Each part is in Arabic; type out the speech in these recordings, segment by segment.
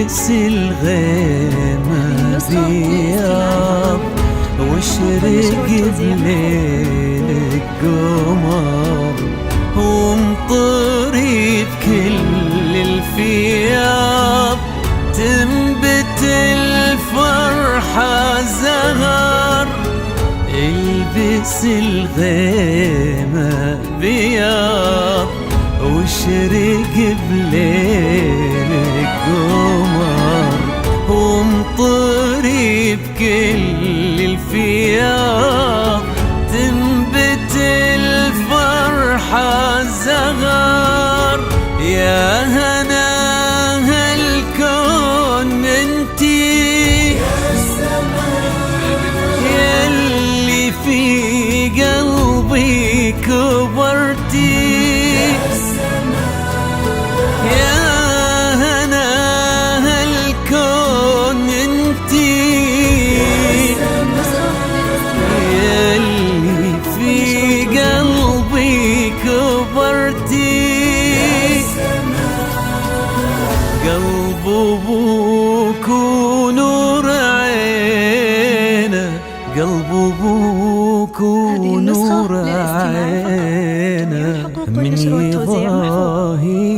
البس الغيمة ثياب واشرق بليلك قمر وامطري بكل الثياب تنبت الفرحة زهر. البس الغيمة ثياب واشرق بليلك قمر وامطري بكل الثياب تنبت الفرحة زهر. يا هنا هالكون انتي ياللي في قلبي كبرتي. يا هنا هالكون انتي ياللي في قلبي كبرتي. قلب ابوك ونور عينه قلب ابوك ونور عينه من يضاهيني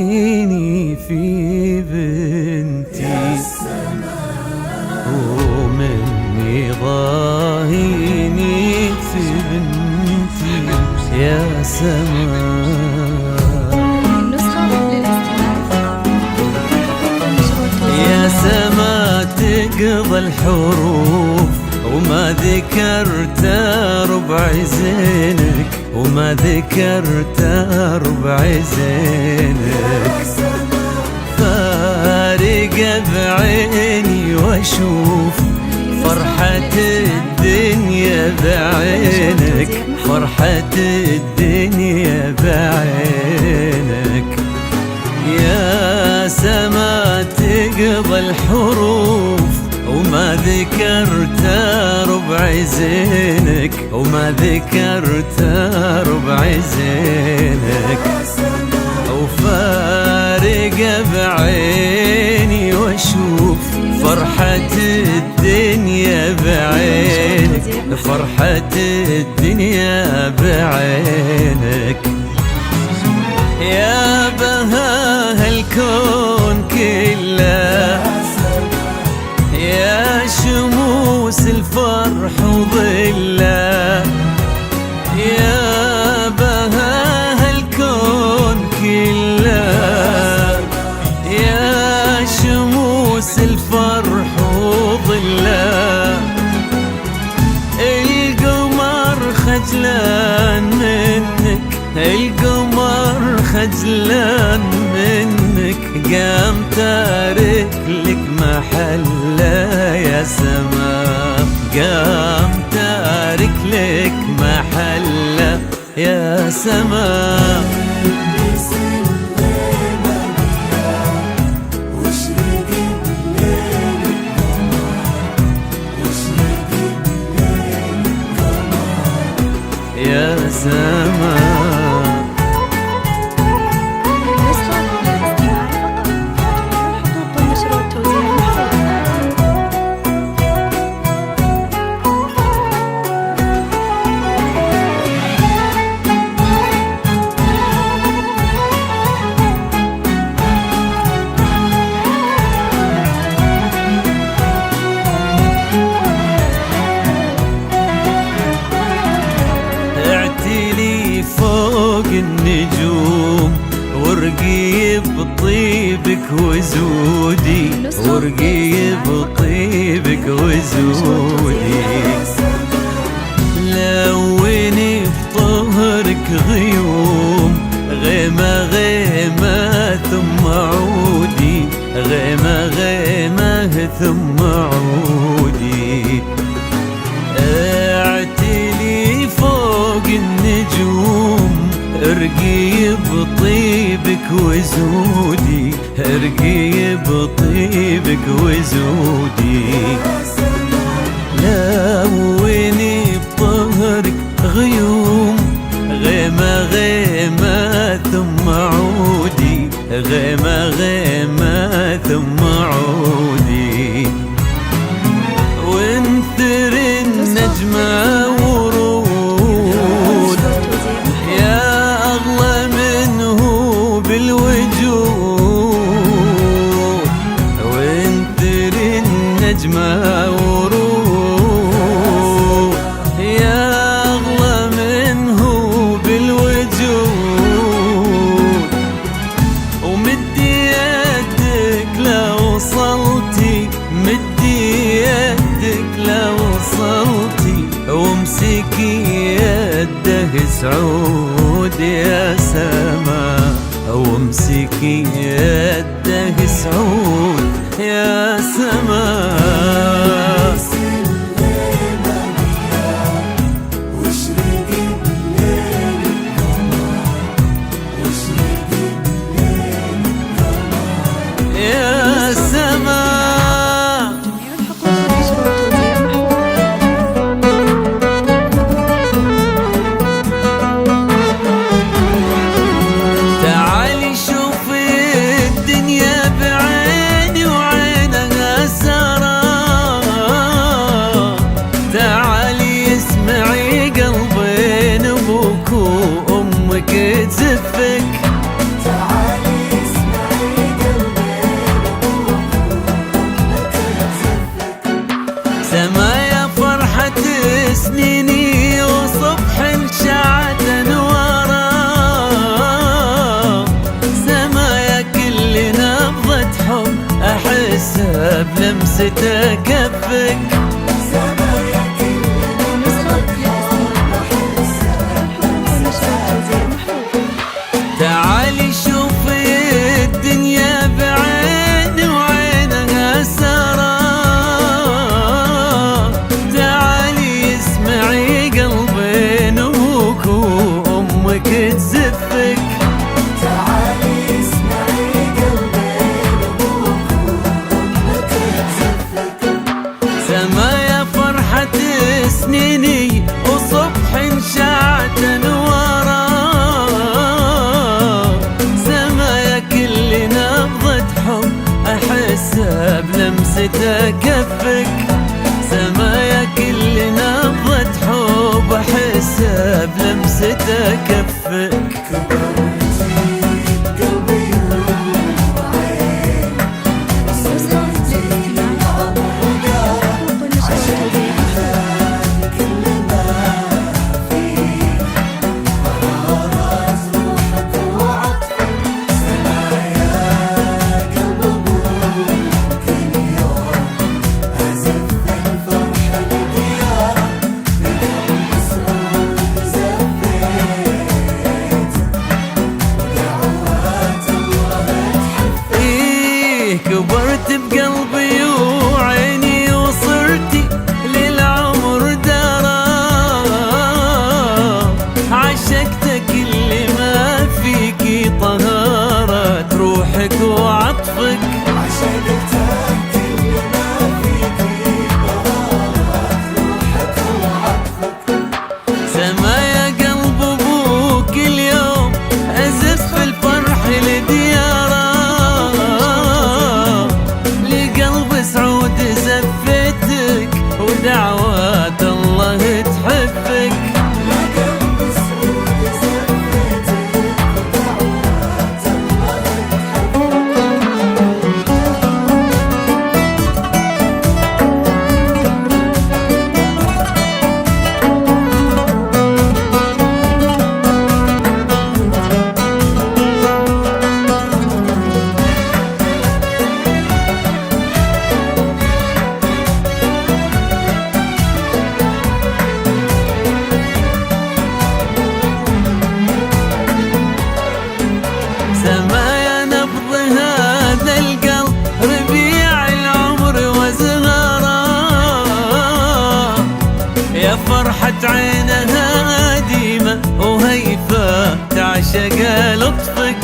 في بنتي ومن يضاهيني في بنتي. يا سماء يا سما تقضى الحروف وما ذكرت ربع زينك وما ذكرت ربع زينك. فارقة بعيني واشوف فرحة الدنيا بعينك فرحة الدنيا بعينك. يا سما تقضى الحروف وما ذكرت ربع زينك وما ذكرت ربع زينك. وفارقة بعيني واشوف فرحة الدنيا بعينك فرحة الدنيا بعينك. يا بها الكون كله يا شموس الفرح وظله. يا بها الكون كله يا شموس الفرح وظله. القمر خجلان منك القمر خجلان منك قام تارك لك محله. يا سما قام تارك لك محله. يا سما يا سما فوق النجوم ورقي بطيبك وزودي ورقي بطيبك وزودي. لوني بطهرك غيوم غيمة غيمة ثم عودي غيمة غيمة ثم عودي. اعتلي فوق النجوم ارقي بطيبك وزودي ارقي بطيبك وزودي. لوني بطهرك غيوم غيمة غيمة ثم عودي غيمة غيمة ثم عودي. سعود يا سما وامسكي يده سعود يا سما. يا سما تعالي شوفي الدنيا بعيني وعينها سارة، تعالي اسمعي قلبين ابوك وامك تزفك، سما يا فرحة سنيني وصبح شعت انواره، سما يا كل نبضة حب احسها بلمسة كفك، سما يا كل نبضة حب احسها بلمسة كفك. تعالي شوفي الدنيا بعيني وعينها سارة، تزفك، تعالي اسمعي قلبين ابوك وامك تزفك، سما يا فرحة سنيني وصبح شعت انواره، سما يا كل نبضة حب احسها بلمسة كفك، سما يا كل نبضة حب احسها بلمسة كفك. كبرت بقلبي وعيني وصرتي للعمر دارا، عشقتك اللي ما فيكي طهارة روحك وعطفك، عشقتك اللي ما فيكي طهارة روحك وعطفك، سما يا قلب ابوك اليوم ازف في الفرح لدياره، سعود زفتك ودعوات الله تحبك، يا قلب سعود زفتك ودعوات الله يا فرحة عينها ديمة وهيفة تعشق لطفك،